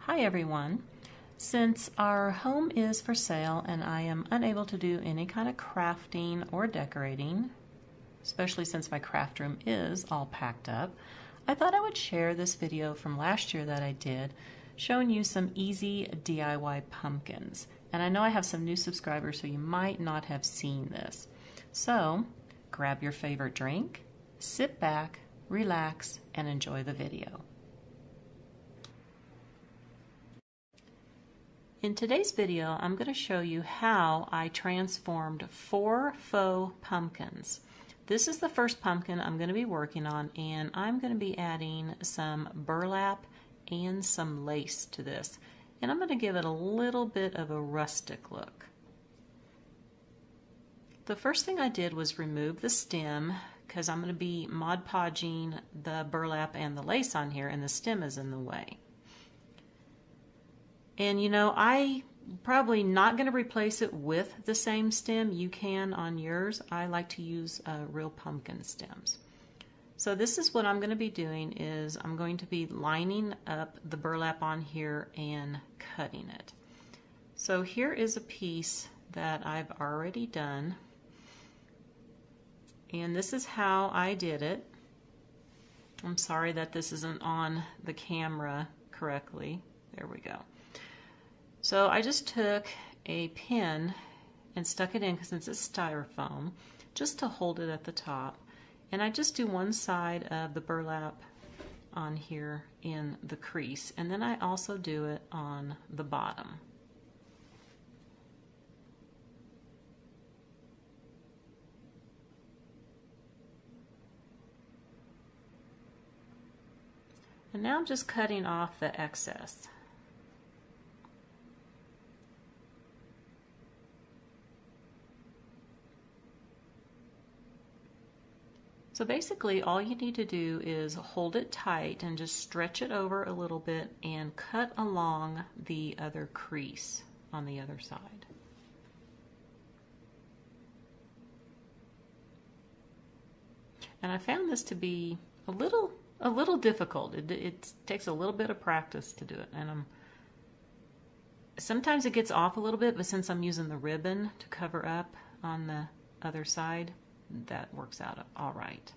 Hi everyone. Since our home is for sale and I am unable to do any kind of crafting or decorating, especially since my craft room is all packed up, I thought I would share this video from last year that I did showing you some easy DIY pumpkins. And I know I have some new subscribers, so you might not have seen this. So grab your favorite drink, sit back, relax, and enjoy the video. In today's video, I'm going to show you how I transformed 4 faux pumpkins. This is the first pumpkin I'm going to be working on, and I'm going to be adding some burlap and some lace to this. And I'm going to give it a little bit of a rustic look. The first thing I did was remove the stem because I'm going to be Mod Podging the burlap and the lace on here, and the stem is in the way. And you know, I probably not going to replace it with the same stem. You can on yours. I like to use real pumpkin stems. So this is what I'm going to be doing is I'm going to be lining up the burlap on here and cutting it. So here is a piece that I've already done. And this is how I did it. I'm sorry that this isn't on the camera correctly. There we go. So I just took a pin and stuck it in, because since it's styrofoam, just to hold it at the top. And I just do one side of the burlap on here in the crease, and then I also do it on the bottom. And now I'm just cutting off the excess. So basically all you need to do is hold it tight and just stretch it over a little bit and cut along the other crease on the other side. And I found this to be a little difficult. It takes a little bit of practice to do it, and sometimes it gets off a little bit, but since I'm using the ribbon to cover up on the other side, that works out all right.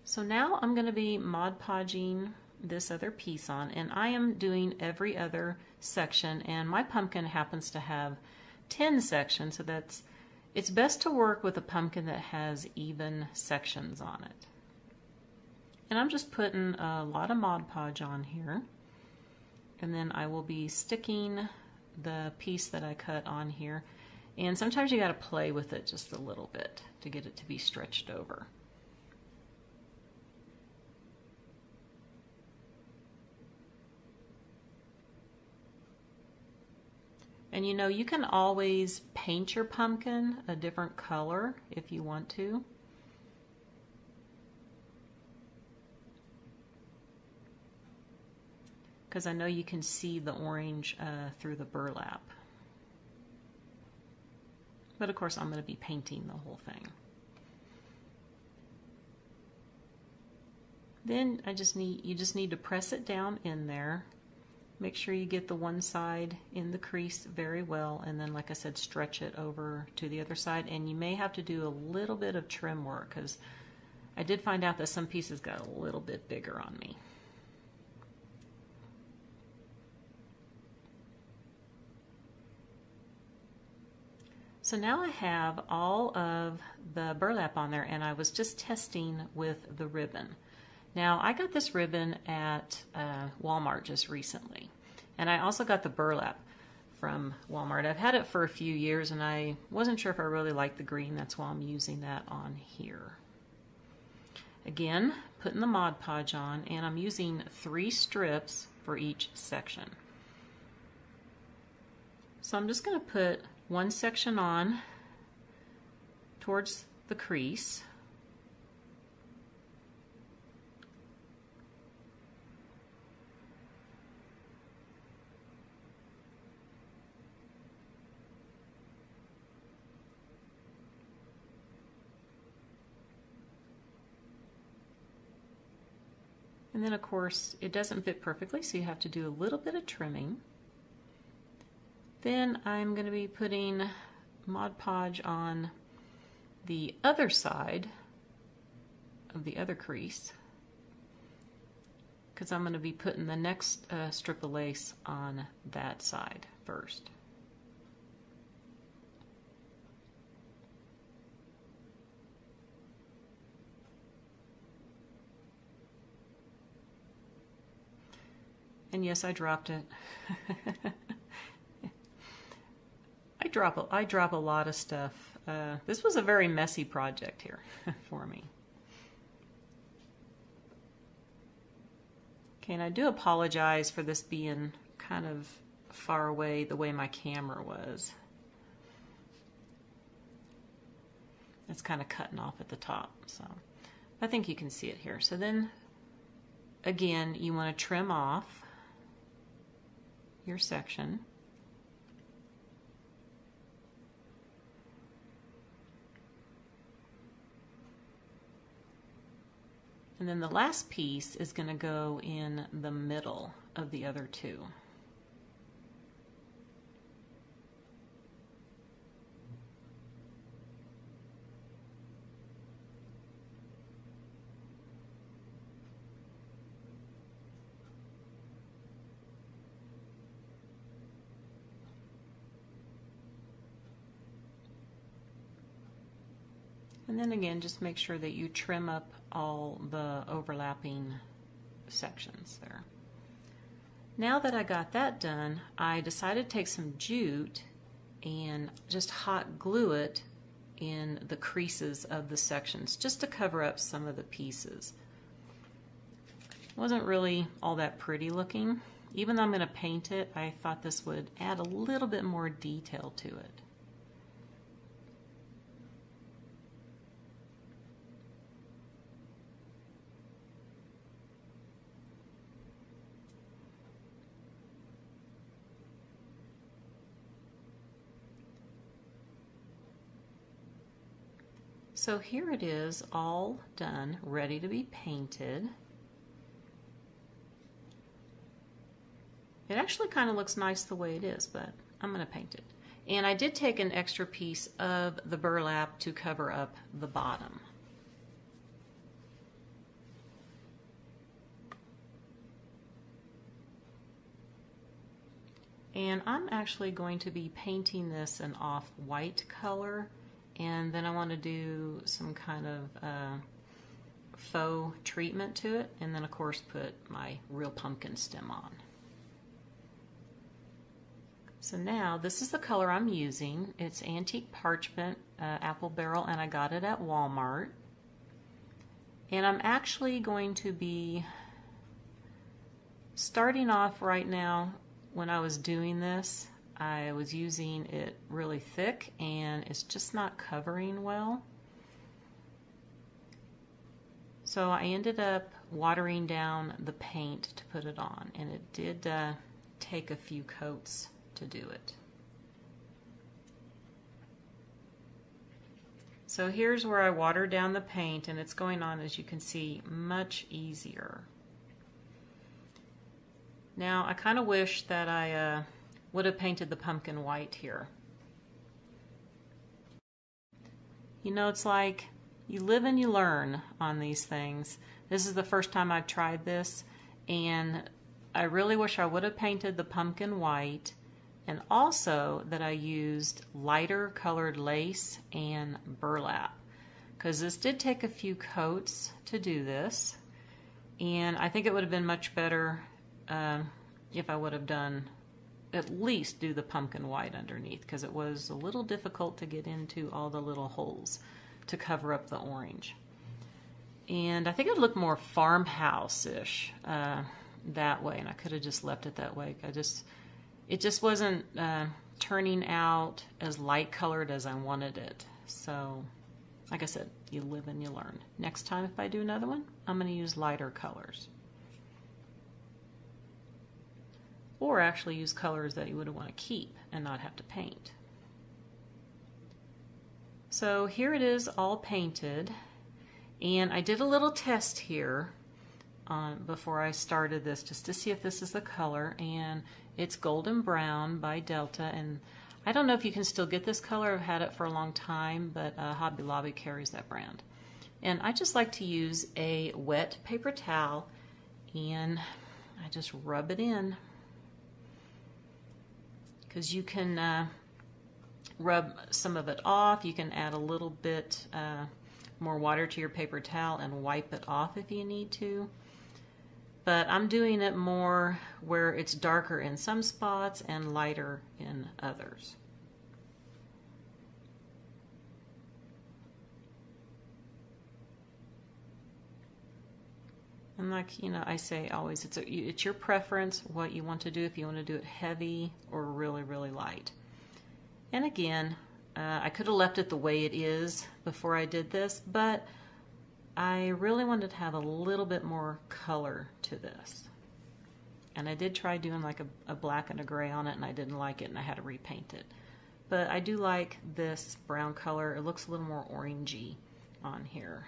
So now I'm going to be Mod Podging this other piece on, and I am doing every other section, and my pumpkin happens to have 10 sections, so it's best to work with a pumpkin that has even sections on it. And I'm just putting a lot of Mod Podge on here. And then I will be sticking the piece that I cut on here. And sometimes you got to play with it just a little bit to get it to be stretched over. And you know, you can always paint your pumpkin a different color if you want to. Because I know you can see the orange through the burlap. But of course I'm going to be painting the whole thing. Then you just need to press it down in there. Make sure you get the one side in the crease very well, and then like I said, stretch it over to the other side. And you may have to do a little bit of trim work, because I did find out that some pieces got a little bit bigger on me. So now I have all of the burlap on there, and I was just testing with the ribbon. Now I got this ribbon at Walmart just recently, and I also got the burlap from Walmart. I've had it for a few years, and I wasn't sure if I really liked the green. That's why I'm using that on here. Again, putting the Mod Podge on, and I'm using 3 strips for each section. So I'm just going to put one section on towards the crease. And then of course it doesn't fit perfectly, so you have to do a little bit of trimming. Then I'm going to be putting Mod Podge on the other side of the other crease, because I'm going to be putting the next strip of lace on that side first. And yes, I dropped it. I drop a lot of stuff. This was a very messy project here for me. Okay, and I do apologize for this being kind of far away the way my camera was. It's kind of cutting off at the top, so I think you can see it here. So then, again, you want to trim off your section. And then the last piece is going to go in the middle of the other two. And then again, just make sure that you trim up all the overlapping sections there. Now that I got that done, I decided to take some jute and just hot glue it in the creases of the sections, just to cover up some of the pieces. Wasn't really all that pretty looking. Even though I'm going to paint it, I thought this would add a little bit more detail to it. So here it is, all done, ready to be painted. It actually kind of looks nice the way it is, but I'm going to paint it. And I did take an extra piece of the burlap to cover up the bottom. And I'm actually going to be painting this an off-white color. And then I want to do some kind of faux treatment to it, and then of course put my real pumpkin stem on. So now this is the color I'm using. It's Antique Parchment Apple Barrel, and I got it at Walmart. And I'm actually going to be starting off right now. When I was doing this, I was using it really thick and it's just not covering well. So I ended up watering down the paint to put it on, and it did take a few coats to do it. So here's where I watered down the paint, and it's going on, as you can see, much easier. Now I kind of wish that I would have painted the pumpkin white here. You know, it's like you live and you learn on these things. This is the first time I've tried this, and I really wish I would have painted the pumpkin white, and also that I used lighter colored lace and burlap, because this did take a few coats to do this, and I think it would have been much better if I would have done at least do the pumpkin white underneath, because it was a little difficult to get into all the little holes to cover up the orange. And I think it would look more farmhouse-ish that way, and I could have just left it that way. It just wasn't turning out as light colored as I wanted it. So, like I said, you live and you learn. Next time if I do another one, I'm going to use lighter colors. Or actually use colors that you would want to keep and not have to paint. So here it is all painted, and I did a little test here on before I started this just to see if this is the color, and it's Golden Brown by Delta, and I don't know if you can still get this color. I've had it for a long time, but Hobby Lobby carries that brand. And I just like to use a wet paper towel and I just rub it in, because you can rub some of it off. You can add a little bit more water to your paper towel and wipe it off if you need to. But I'm doing it more where it's darker in some spots and lighter in others. And like, you know, I say always, it's your preference what you want to do, if you want to do it heavy or really, really light. And again, I could have left it the way it is before I did this, but I really wanted to have a little bit more color to this. And I did try doing like a black and a gray on it, and I didn't like it, and I had to repaint it. But I do like this brown color. It looks a little more orangey on here.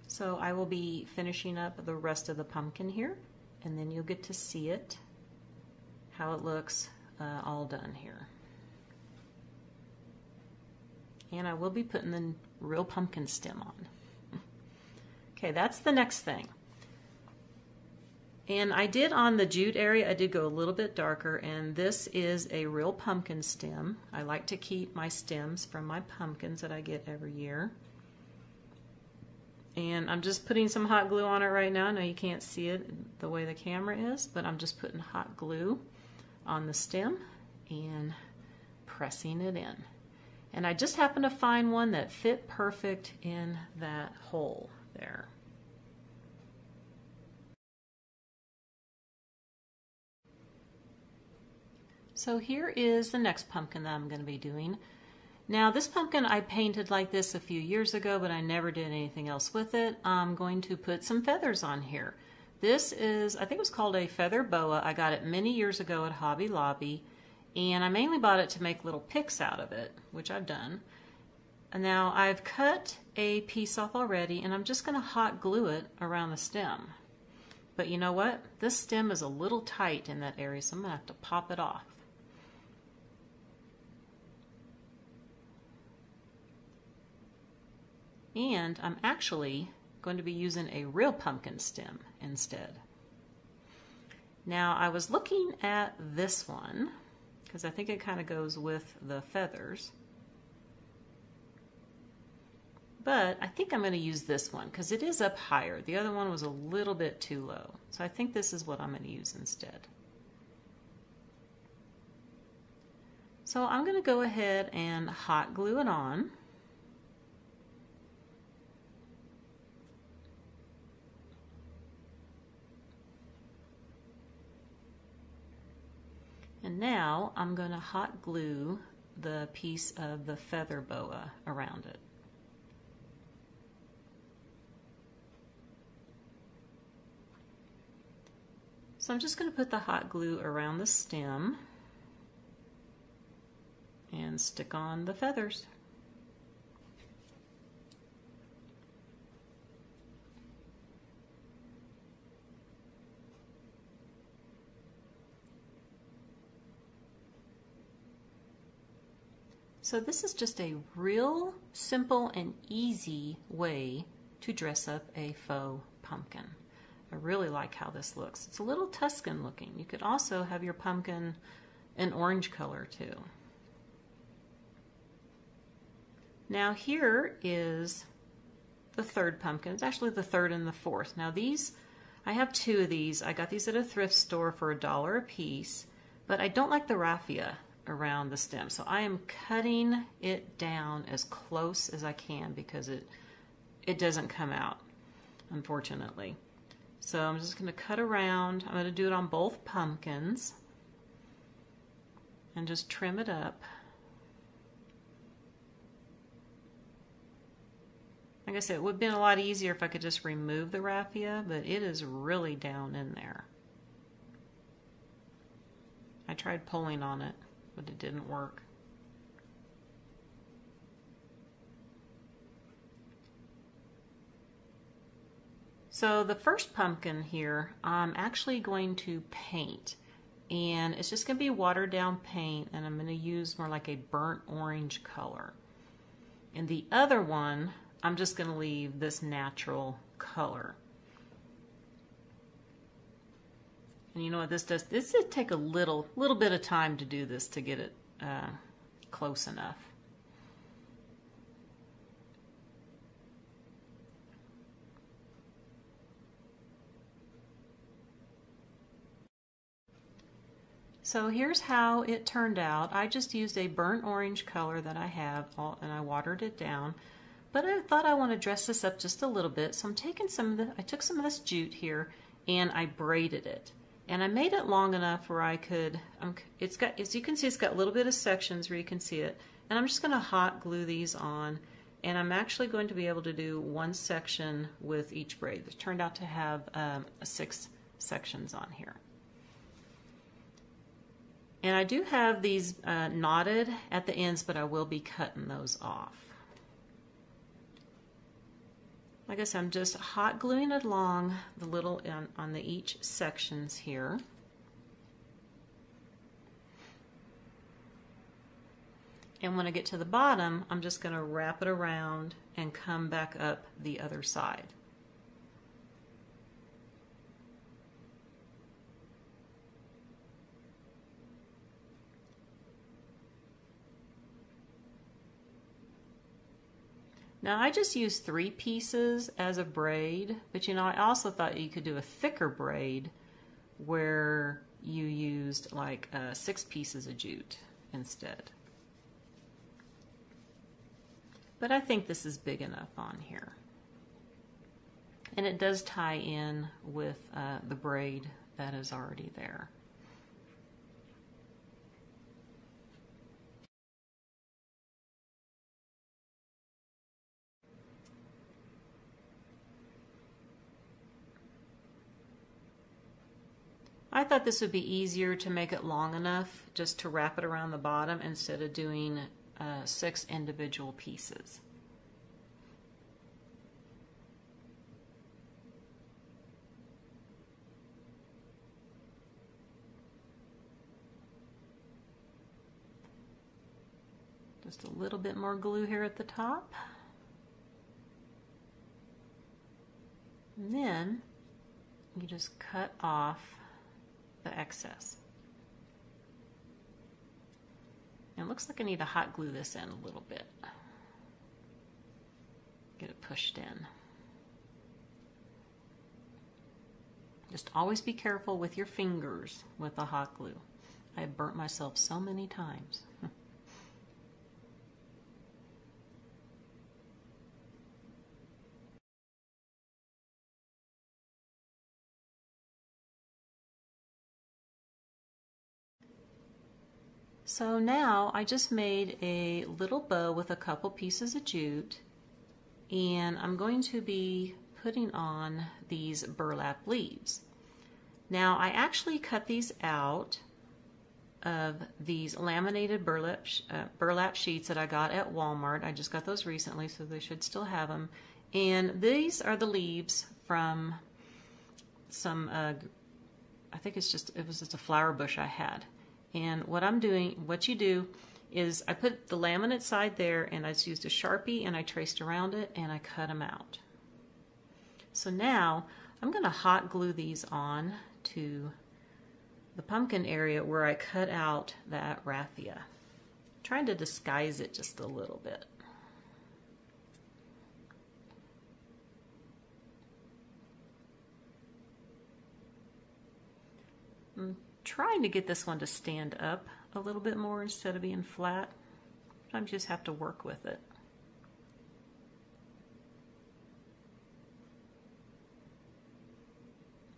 So I will be finishing up the rest of the pumpkin here, and then you'll get to see it, how it looks all done here. And I will be putting the real pumpkin stem on. Okay, that's the next thing. And I did on the jute area, I did go a little bit darker, and this is a real pumpkin stem. I like to keep my stems from my pumpkins that I get every year. And I'm just putting some hot glue on it right now. I know you can't see it the way the camera is, but I'm just putting hot glue on the stem and pressing it in. And I just happened to find one that fit perfect in that hole there. So here is the next pumpkin that I'm going to be doing. Now this pumpkin I painted like this a few years ago, but I never did anything else with it. I'm going to put some feathers on here. This is, I think it was called a feather boa. I got it many years ago at Hobby Lobby, and I mainly bought it to make little picks out of it, which I've done. And now I've cut a piece off already, and I'm just going to hot glue it around the stem. But you know what? This stem is a little tight in that area, so I'm going to have to pop it off. And I'm actually going to be using a real pumpkin stem instead. Now I was looking at this one because I think it kind of goes with the feathers. But I think I'm going to use this one because it is up higher. The other one was a little bit too low. So I think this is what I'm going to use instead. So I'm going to go ahead and hot glue it on. And now I'm going to hot glue the piece of the feather boa around it. So I'm just going to put the hot glue around the stem and stick on the feathers. So this is just a real simple and easy way to dress up a faux pumpkin. I really like how this looks. It's a little Tuscan looking. You could also have your pumpkin an orange color too. Now here is the third pumpkin. It's actually the third and the fourth. Now these, I have two of these. I got these at a thrift store for $1 a piece, but I don't like the raffia around the stem. So I am cutting it down as close as I can because it doesn't come out, unfortunately. So I'm just going to cut around. I'm going to do it on both pumpkins and just trim it up. Like I said, it would have been a lot easier if I could just remove the raffia, but it is really down in there. I tried pulling on it, but it didn't work. So the first pumpkin here, I'm actually going to paint, and it's just going to be watered down paint, and I'm going to use more like a burnt orange color. And the other one, I'm just going to leave this natural color. And you know what this does? This did take a little bit of time to do this to get it close enough. So here's how it turned out. I just used a burnt orange color that I have, and I watered it down. But I thought I want to dress this up just a little bit, so I'm taking I took some of this jute here and I braided it. And I made it long enough where I could, it's got, as you can see, it's got a little bit of sections where you can see it. And I'm just going to hot glue these on. And I'm actually going to be able to do one section with each braid. It turned out to have 6 sections on here. And I do have these knotted at the ends, but I will be cutting those off. Like I said, I'm just hot gluing it along the little on the each sections here. And when I get to the bottom, I'm just going to wrap it around and come back up the other side. Now I just used 3 pieces as a braid, but you know, I also thought you could do a thicker braid where you used like 6 pieces of jute instead. But I think this is big enough on here. And it does tie in with the braid that is already there. I thought this would be easier to make it long enough just to wrap it around the bottom instead of doing 6 individual pieces. Just a little bit more glue here at the top. And then you just cut off the excess. And it looks like I need to hot glue this in a little bit. Get it pushed in. Just always be careful with your fingers with the hot glue. I have burnt myself so many times. So now I just made a little bow with a couple pieces of jute, and I'm going to be putting on these burlap leaves. Now I actually cut these out of these laminated burlap sheets that I got at Walmart. I just got those recently, so they should still have them. And these are the leaves from some, I think it was just a flower bush I had. And what you do is I put the laminate side there, and I just used a Sharpie and I traced around it and I cut them out. So now I'm going to hot glue these on to the pumpkin area where I cut out that raffia, trying to disguise it just a little bit. I'm trying to get this one to stand up a little bit more instead of being flat. Sometimes you just have to work with it.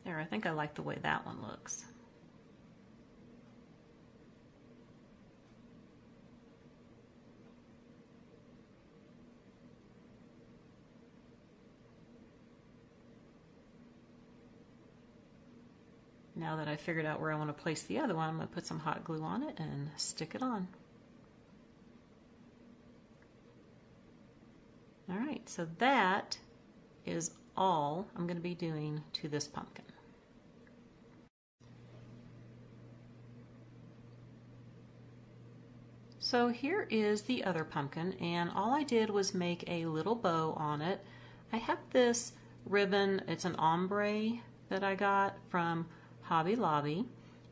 There, I think I like the way that one looks. Now that I figured out where I want to place the other one, I'm going to put some hot glue on it and stick it on. Alright, so that is all I'm going to be doing to this pumpkin. So here is the other pumpkin, and all I did was make a little bow on it. I have this ribbon, it's an ombre that I got from Hobby Lobby,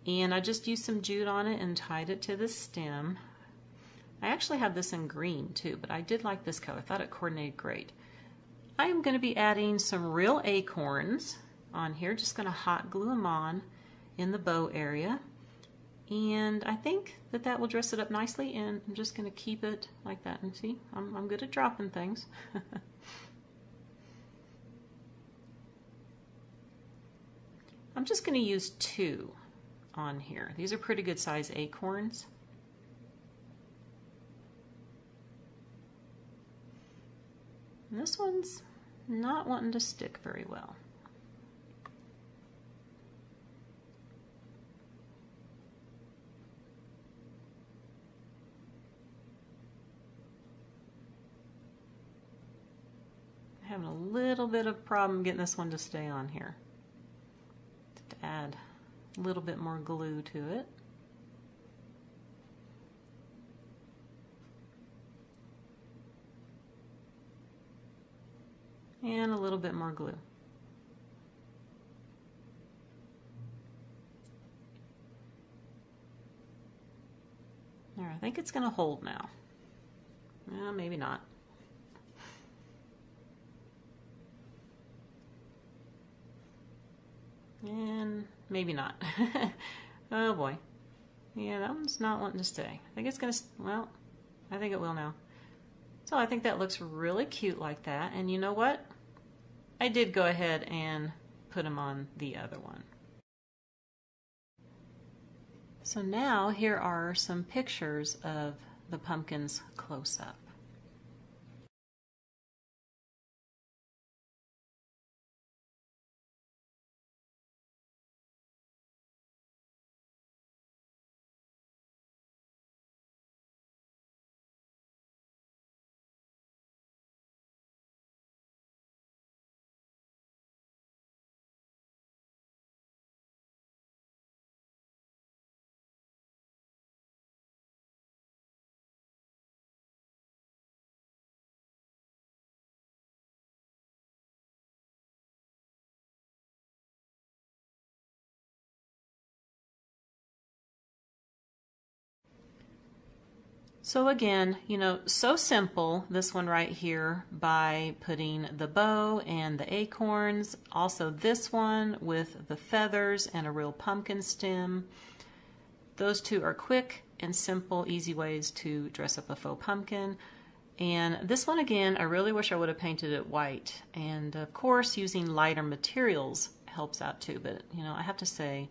and I just used some jute on it and tied it to the stem. I actually have this in green too, but I did like this color. I thought it coordinated great. I am going to be adding some real acorns on here, just going to hot glue them on in the bow area. And I think that that will dress it up nicely, and I'm just going to keep it like that. And see, I'm good at dropping things. I'm just going to use 2 on here. These are pretty good size acorns. And this one's not wanting to stick very well. Having a little bit of problem getting this one to stay on here. To add a little bit more glue to it. And a little bit more glue. There, I think it's going to hold now. Well, maybe not. And maybe not. Oh boy. Yeah, that one's not wanting to stay. I think it's going to, well, I think it will now. So I think that looks really cute like that. And you know what? I did go ahead and put them on the other one. So now here are some pictures of the pumpkins close up. So again, you know, so simple, this one right here, by putting the bow and the acorns. Also this one with the feathers and a real pumpkin stem. Those two are quick and simple, easy ways to dress up a faux pumpkin. And this one again, I really wish I would have painted it white. And of course, using lighter materials helps out too. But you know, I have to say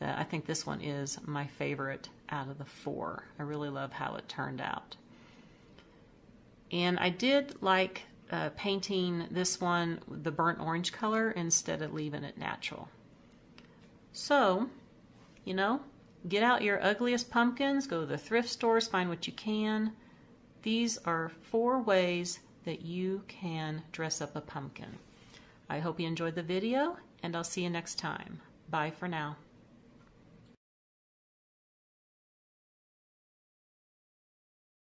that I think this one is my favorite out of the 4. I really love how it turned out. And I did like painting this one the burnt orange color instead of leaving it natural. So, you know, get out your ugliest pumpkins, go to the thrift stores, find what you can. These are 4 ways that you can dress up a pumpkin. I hope you enjoyed the video, and I'll see you next time. Bye for now.